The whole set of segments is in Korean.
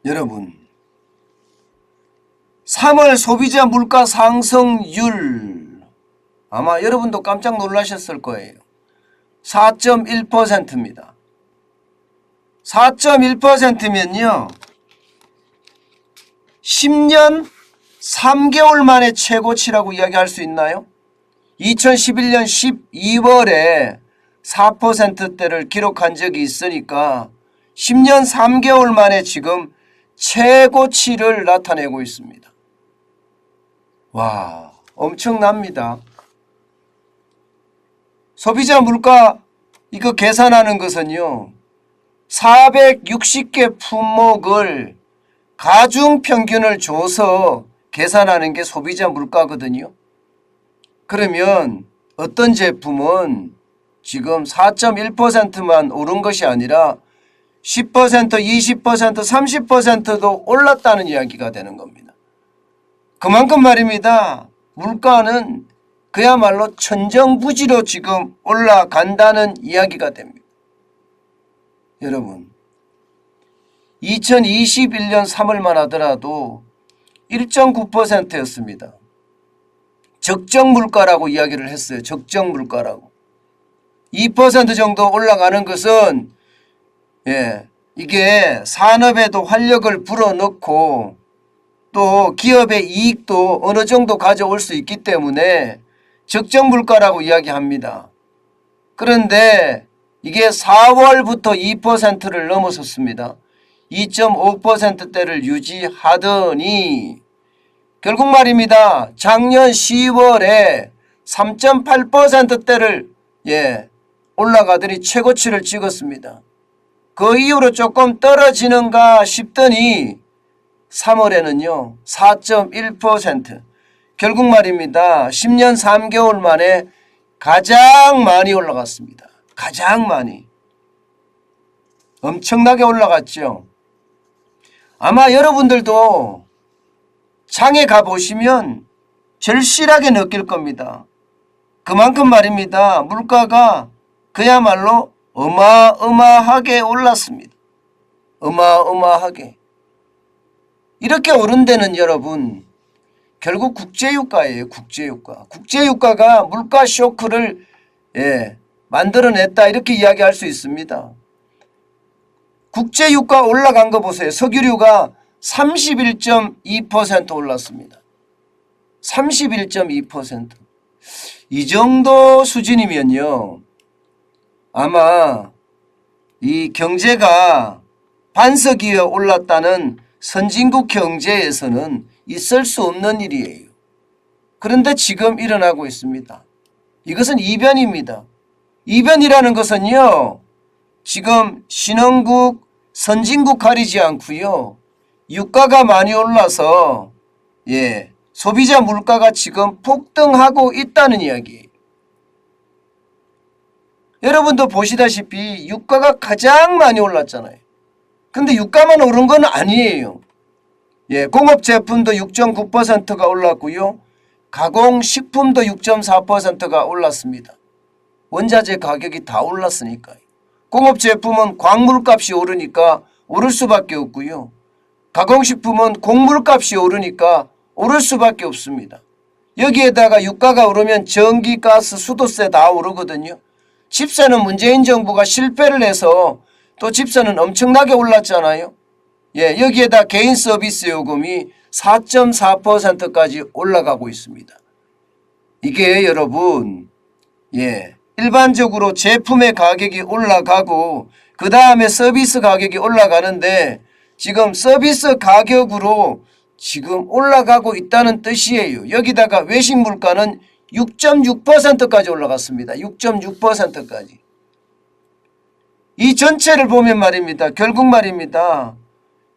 여러분, 3월 소비자 물가 상승률 아마 여러분도 깜짝 놀라셨을 거예요. 4.1%입니다. 4.1%면요 10년 3개월 만에 최고치라고 이야기할 수 있나요? 2011년 12월에 4%대를 기록한 적이 있으니까 10년 3개월 만에 지금 최고치를 나타내고 있습니다. 와, 엄청납니다. 소비자 물가 이거 계산하는 것은요 460개 품목을 가중 평균을 줘서 계산하는 게 소비자 물가거든요. 그러면 어떤 제품은 지금 4.1%만 오른 것이 아니라 10%, 20%, 30%도 올랐다는 이야기가 되는 겁니다. 그만큼 말입니다. 물가는 그야말로 천정부지로 지금 올라간다는 이야기가 됩니다. 여러분, 2021년 3월만 하더라도 1.9%였습니다. 적정 물가라고 이야기를 했어요. 적정 물가라고. 2% 정도 올라가는 것은 이게 산업에도 활력을 불어넣고 또 기업의 이익도 어느 정도 가져올 수 있기 때문에 적정 물가라고 이야기합니다. 그런데 이게 4월부터 2%를 넘어섰습니다. 2.5%대를 유지하더니 결국 말입니다. 작년 10월에 3.8%대를 올라가더니 최고치를 찍었습니다. 그 이후로 조금 떨어지는가 싶더니 3월에는요 4.1% 결국 말입니다. 10년 3개월 만에 가장 많이 올라갔습니다. 가장 많이. 엄청나게 올라갔죠. 아마 여러분들도 장에 가보시면 절실하게 느낄 겁니다. 그만큼 말입니다. 물가가 그야말로 어마어마하게 올랐습니다. 어마어마하게. 이렇게 오른 데는 여러분 결국 국제유가예요. 국제유가. 국제유가가 물가 쇼크를 만들어냈다 이렇게 이야기할 수 있습니다. 국제유가 올라간 거 보세요. 석유류가 31.2% 올랐습니다. 31.2%. 이 정도 수준이면요 아마 이 경제가 반석 위에 올랐다는 선진국 경제에서는 있을 수 없는 일이에요. 그런데 지금 일어나고 있습니다. 이것은 이변입니다. 이변이라는 것은요 지금 신흥국 선진국 가리지 않고요 유가가 많이 올라서 소비자 물가가 지금 폭등하고 있다는 이야기예요. 여러분도 보시다시피 유가가 가장 많이 올랐잖아요. 근데 유가만 오른 건 아니에요. 공업 제품도 6.9%가 올랐고요. 가공식품도 6.4%가 올랐습니다. 원자재 가격이 다 올랐으니까요. 공업 제품은 광물값이 오르니까 오를 수밖에 없고요. 가공식품은 곡물값이 오르니까 오를 수밖에 없습니다. 여기에다가 유가가 오르면 전기, 가스, 수도세 다 오르거든요. 집세는 문재인 정부가 실패를 해서 또 집세는 엄청나게 올랐잖아요. 여기에다 개인 서비스 요금이 4.4%까지 올라가고 있습니다. 이게 여러분 일반적으로 제품의 가격이 올라가고 그 다음에 서비스 가격이 올라가는데 지금 서비스 가격으로 지금 올라가고 있다는 뜻이에요. 여기다가 외식 물가는 6.6%까지 올라갔습니다. 6.6%까지. 이 전체를 보면 말입니다. 결국 말입니다.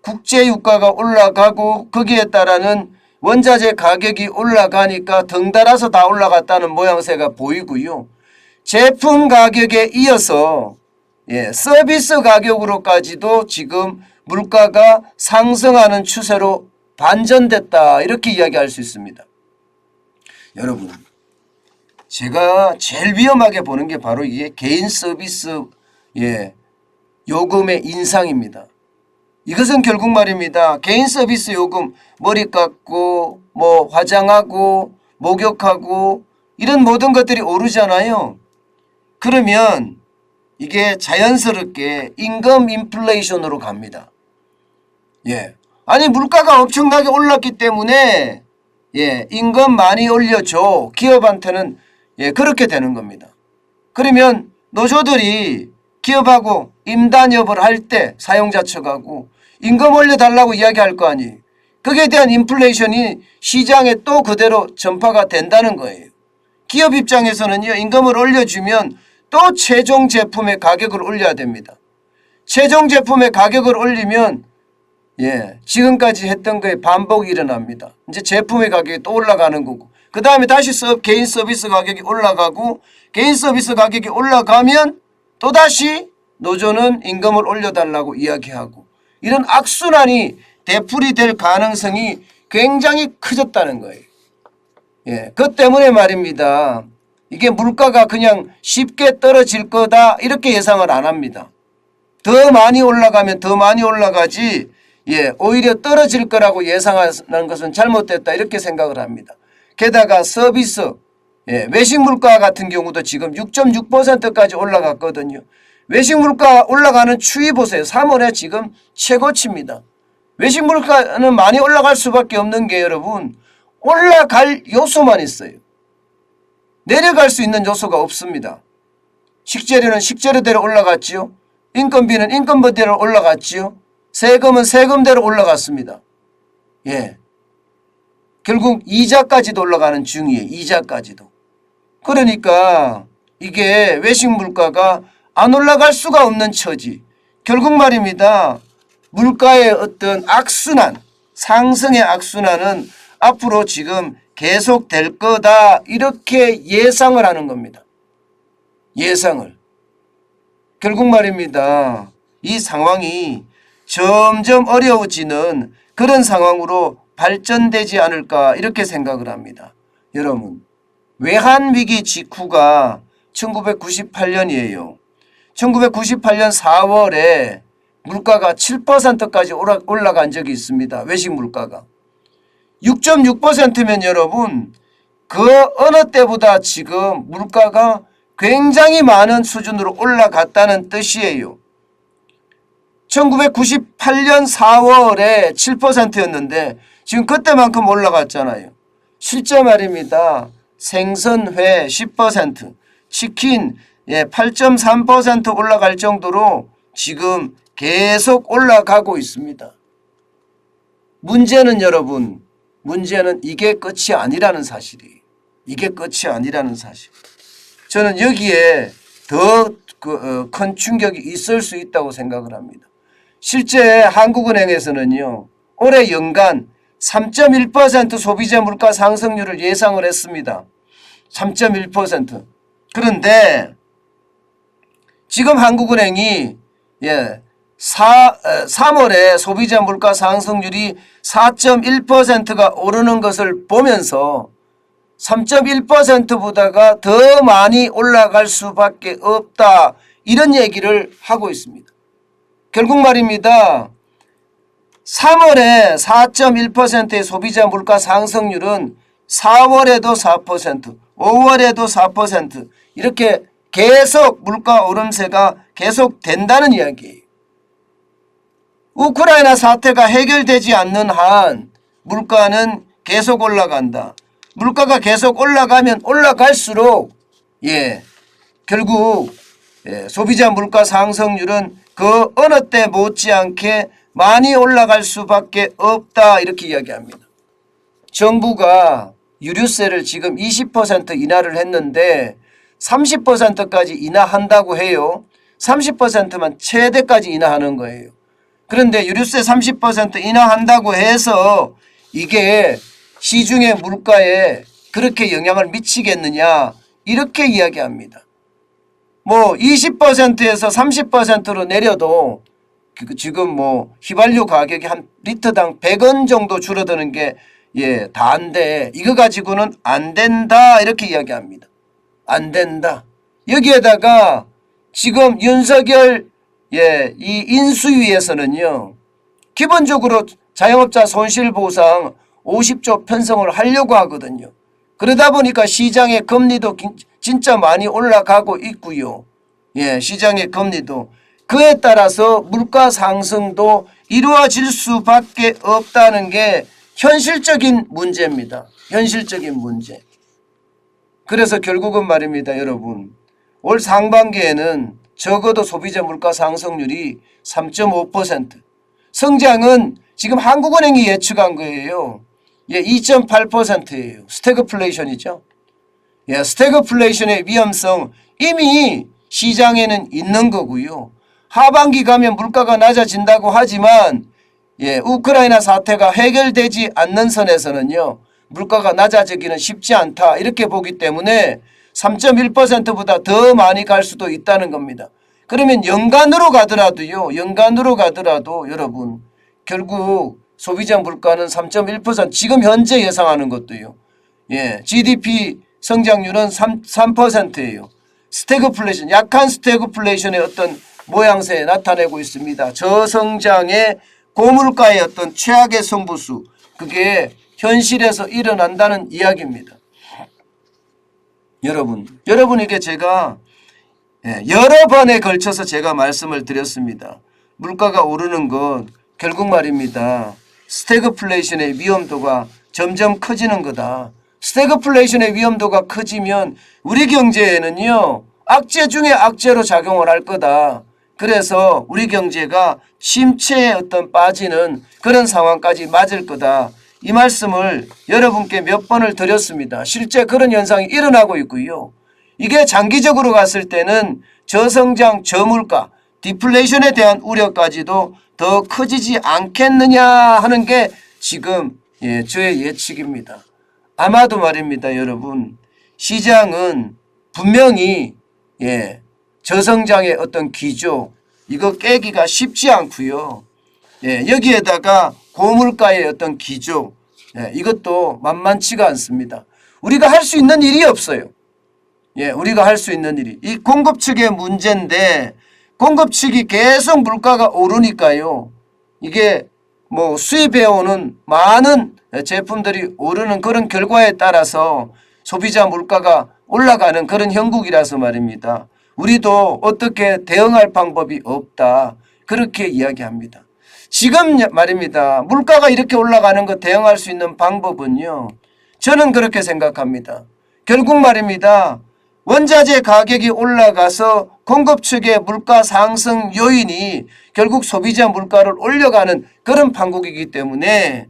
국제유가가 올라가고 거기에 따라는 원자재 가격이 올라가니까 덩달아서 다 올라갔다는 모양새가 보이고요. 제품 가격에 이어서 서비스 가격으로까지도 지금 물가가 상승하는 추세로 반전됐다 이렇게 이야기할 수 있습니다. 여러분 제가 제일 위험하게 보는 게 바로 이게 개인 서비스 요금의 인상입니다. 이것은 결국 말입니다. 개인 서비스 요금 머리 깎고 뭐 화장하고 목욕하고 이런 모든 것들이 오르잖아요. 그러면 이게 자연스럽게 임금 인플레이션으로 갑니다. 예. 아니 물가가 엄청나게 올랐기 때문에 예, 임금 많이 올려줘. 기업한테는 예, 그렇게 되는 겁니다. 그러면 노조들이 기업하고 임단협을 할 때 사용자 측하고 임금 올려달라고 이야기할 거 아니에요. 거기에 대한 인플레이션이 시장에 또 그대로 전파가 된다는 거예요. 기업 입장에서는요, 임금을 올려주면 또 최종 제품의 가격을 올려야 됩니다. 최종 제품의 가격을 올리면 예, 지금까지 했던 거에 반복이 일어납니다. 이제 제품의 가격이 또 올라가는 거고, 그 다음에 다시 개인 서비스 가격이 올라가고, 개인 서비스 가격이 올라가면 또다시 노조는 임금을 올려달라고 이야기하고, 이런 악순환이 되풀이 될 가능성이 굉장히 커졌다는 거예요. 예, 그 때문에 말입니다. 이게 물가가 그냥 쉽게 떨어질 거다 이렇게 예상을 안 합니다. 더 많이 올라가면 더 많이 올라가지 예, 오히려 떨어질 거라고 예상하는 것은 잘못됐다 이렇게 생각을 합니다. 게다가 서비스 예, 외식 물가 같은 경우도 지금 6.6%까지 올라갔거든요. 외식 물가 올라가는 추이 보세요. 3월에 지금 최고치입니다. 외식 물가는 많이 올라갈 수밖에 없는 게 여러분 올라갈 요소만 있어요. 내려갈 수 있는 요소가 없습니다. 식재료는 식재료대로 올라갔지요. 인건비는 인건비대로 올라갔지요. 세금은 세금대로 올라갔습니다. 예, 결국 이자까지도 올라가는 중이에요. 이자까지도. 그러니까 이게 외식 물가가 안 올라갈 수가 없는 처지. 결국 말입니다. 물가의 어떤 악순환, 상승의 악순환은 앞으로 지금 계속될 거다 이렇게 예상을 하는 겁니다. 예상을. 결국 말입니다. 이 상황이 점점 어려워지는 그런 상황으로 발전되지 않을까 이렇게 생각을 합니다. 여러분, 외환위기 직후가 1998년이에요. 1998년 4월에 물가가 7%까지 올라간 적이 있습니다. 외식 물가가. 6.6%면 여러분 그 어느 때보다 지금 물가가 굉장히 많은 수준으로 올라갔다는 뜻이에요. 1998년 4월에 7%였는데 지금 그때만큼 올라갔잖아요. 실제 말입니다. 생선회 10%, 치킨 8.3% 올라갈 정도로 지금 계속 올라가고 있습니다. 문제는 여러분, 문제는 이게 끝이 아니라는 사실이에요. 이게 끝이 아니라는 사실. 저는 여기에 더 큰 충격이 있을 수 있다고 생각을 합니다. 실제 한국은행에서는요, 올해 연간 3.1% 소비자 물가 상승률을 예상을 했습니다. 3.1%. 그런데 지금 한국은행이 3월에 소비자 물가 상승률이 4.1%가 오르는 것을 보면서 3.1%보다가 더 많이 올라갈 수밖에 없다 이런 얘기를 하고 있습니다. 결국 말입니다. 3월에 4.1%의 소비자 물가 상승률은 4월에도 4%, 5월에도 4% 이렇게 계속 물가 오름세가 계속 된다는 이야기예요. 우크라이나 사태가 해결되지 않는 한 물가는 계속 올라간다. 물가가 계속 올라가면 올라갈수록 결국 소비자 물가 상승률은 그 어느 때 못지않게 많이 올라갈 수밖에 없다 이렇게 이야기합니다. 정부가 유류세를 지금 20% 인하를 했는데 30%까지 인하한다고 해요. 30%만 최대까지 인하하는 거예요. 그런데 유류세 30% 인하한다고 해서 이게 시중의 물가에 그렇게 영향을 미치겠느냐 이렇게 이야기합니다. 뭐 20%에서 30%로 내려도 지금 뭐 휘발유 가격이 한 리터당 100원 정도 줄어드는 게 다 안 돼. 이거 가지고는 안 된다 이렇게 이야기합니다. 안 된다. 여기에다가 지금 윤석열 이 인수위에서는요 기본적으로 자영업자 손실보상 50조 편성을 하려고 하거든요. 그러다 보니까 시장의 금리도 진짜 많이 올라가고 있고요. 예, 시장의 금리도 그에 따라서 물가 상승도 이루어질 수밖에 없다는 게 현실적인 문제입니다. 현실적인 문제. 그래서 결국은 말입니다, 여러분. 올 상반기에는 적어도 소비자 물가 상승률이 3.5%. 성장은 지금 한국은행이 예측한 거예요. 예, 2.8%예요. 스태그플레이션이죠. 예, 스태그플레이션의 위험성 이미 시장에는 있는 거고요. 하반기 가면 물가가 낮아진다고 하지만 예, 우크라이나 사태가 해결되지 않는 선에서는요. 물가가 낮아지기는 쉽지 않다. 이렇게 보기 때문에 3.1%보다 더 많이 갈 수도 있다는 겁니다. 그러면 연간으로 가더라도 여러분 결국 소비자 물가는 3.1% 지금 현재 예상하는 것도요. 예, GDP 성장률은 3%예요. 스태그플레이션, 약한 스태그플레이션의 어떤 모양새에 나타내고 있습니다. 저성장의 고물가의 어떤 최악의 승부수, 그게 현실에서 일어난다는 이야기입니다. 여러분에게 제가 여러 번에 걸쳐서 제가 말씀을 드렸습니다. 물가가 오르는 것 결국 말입니다. 스태그플레이션의 위험도가 점점 커지는 거다. 스태그플레이션의 위험도가 커지면 우리 경제에는요. 악재 중에 악재로 작용을 할 거다. 그래서 우리 경제가 침체에 어떤 빠지는 그런 상황까지 맞을 거다. 이 말씀을 여러분께 몇 번을 드렸습니다. 실제 그런 현상이 일어나고 있고요. 이게 장기적으로 갔을 때는 저성장, 저물가, 디플레이션에 대한 우려까지도 더 커지지 않겠느냐 하는 게 지금 저의 예측입니다. 아마도 말입니다, 여러분. 시장은 분명히 저성장의 어떤 기조 이거 깨기가 쉽지 않고요. 여기에다가 고물가의 어떤 기조 이것도 만만치가 않습니다. 우리가 할 수 있는 일이 없어요. 우리가 할 수 있는 일이 이 공급 측의 문제인데 공급 측이 계속 물가가 오르니까요. 이게 뭐 수입해 오는 많은 제품들이 오르는 그런 결과에 따라서 소비자 물가가 올라가는 그런 형국이라서 말입니다. 우리도 어떻게 대응할 방법이 없다. 그렇게 이야기합니다. 지금 말입니다. 물가가 이렇게 올라가는 거 대응할 수 있는 방법은요. 저는 그렇게 생각합니다. 결국 말입니다. 원자재 가격이 올라가서 공급 측의 물가 상승 요인이 결국 소비자 물가를 올려가는 그런 판국이기 때문에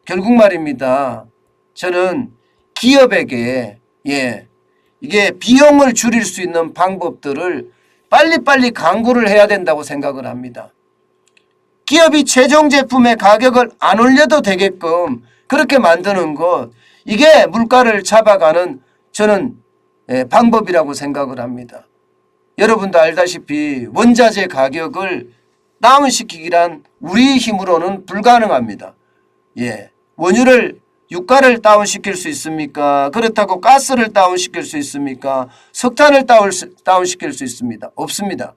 결국 말입니다. 저는 기업에게 이게 비용을 줄일 수 있는 방법들을 빨리빨리 강구를 해야 된다고 생각을 합니다. 기업이 최종 제품의 가격을 안 올려도 되게끔 그렇게 만드는 것 이게 물가를 잡아가는 저는 방법이라고 생각을 합니다. 여러분도 알다시피 원자재 가격을 다운시키기란 우리 힘으로는 불가능합니다. 원유를 유가를 다운시킬 수 있습니까? 그렇다고 가스를 다운시킬 수 있습니까? 석탄을 다운시킬 수 있습니다. 없습니다.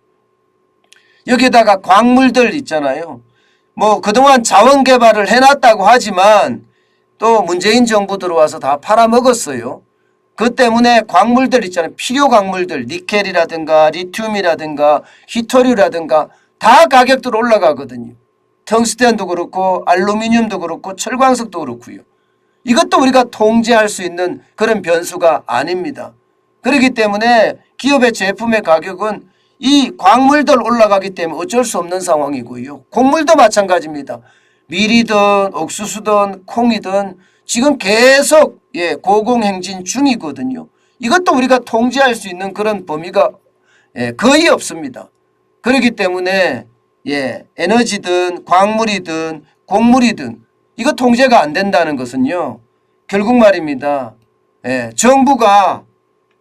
여기에다가 광물들 있잖아요. 뭐 그동안 자원 개발을 해놨다고 하지만 또 문재인 정부 들어와서 다 팔아먹었어요. 그 때문에 광물들 있잖아요. 필요 광물들 니켈이라든가 리튬이라든가 히토류라든가 다 가격들 올라가거든요. 텅스텐도 그렇고 알루미늄도 그렇고 철광석도 그렇고요. 이것도 우리가 통제할 수 있는 그런 변수가 아닙니다. 그렇기 때문에 기업의 제품의 가격은 이 광물들 올라가기 때문에 어쩔 수 없는 상황이고요. 곡물도 마찬가지입니다. 밀이든 옥수수든 콩이든 지금 계속 고공행진 중이거든요. 이것도 우리가 통제할 수 있는 그런 범위가 거의 없습니다. 그렇기 때문에 에너지든 광물이든 곡물이든 이거 통제가 안 된다는 것은요. 결국 말입니다. 정부가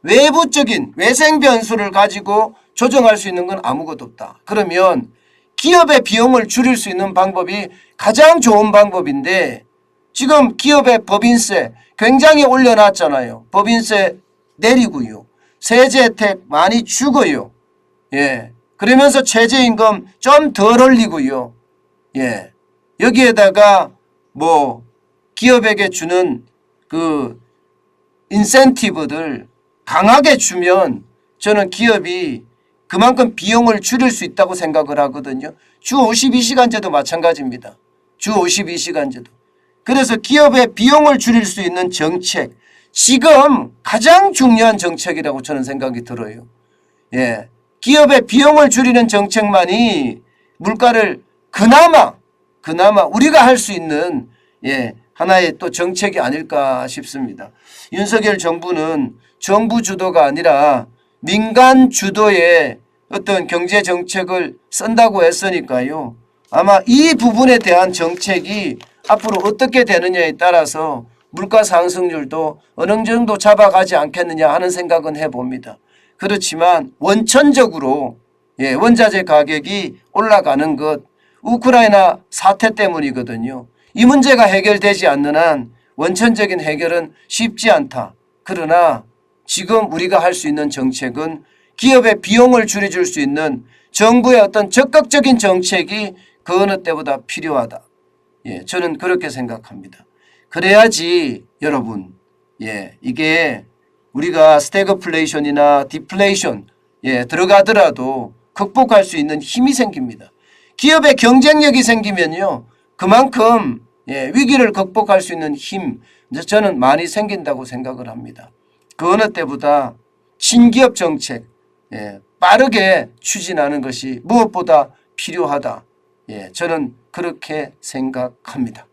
외부적인 외생 변수를 가지고 조정할 수 있는 건 아무것도 없다. 그러면 기업의 비용을 줄일 수 있는 방법이 가장 좋은 방법인데 지금 기업의 법인세 굉장히 올려놨잖아요. 법인세 내리고요. 세제 혜택 많이 주고요. 그러면서 최저임금 좀 덜 올리고요. 여기에다가 뭐 기업에게 주는 그 인센티브들 강하게 주면 저는 기업이 그만큼 비용을 줄일 수 있다고 생각을 하거든요. 주 52시간제도 마찬가지입니다. 주 52시간제도. 그래서 기업의 비용을 줄일 수 있는 정책, 지금 가장 중요한 정책이라고 저는 생각이 들어요. 예, 기업의 비용을 줄이는 정책만이 물가를 그나마 우리가 할 수 있는 하나의 또 정책이 아닐까 싶습니다. 윤석열 정부는 정부 주도가 아니라 민간 주도의 어떤 경제 정책을 쓴다고 했으니까요. 아마 이 부분에 대한 정책이 앞으로 어떻게 되느냐에 따라서 물가 상승률도 어느 정도 잡아가지 않겠느냐 하는 생각은 해봅니다. 그렇지만 원천적으로 원자재 가격이 올라가는 것 우크라이나 사태 때문이거든요. 이 문제가 해결되지 않는 한 원천적인 해결은 쉽지 않다. 그러나 지금 우리가 할 수 있는 정책은 기업의 비용을 줄여줄 수 있는 정부의 어떤 적극적인 정책이 그 어느 때보다 필요하다. 저는 그렇게 생각합니다. 그래야지 여러분 이게 우리가 스태그플레이션이나 디플레이션 들어가더라도 극복할 수 있는 힘이 생깁니다. 기업의 경쟁력이 생기면요 그만큼 위기를 극복할 수 있는 힘 저는 많이 생긴다고 생각을 합니다. 그 어느 때보다 친기업 정책 빠르게 추진하는 것이 무엇보다 필요하다. 저는 그렇게 생각합니다.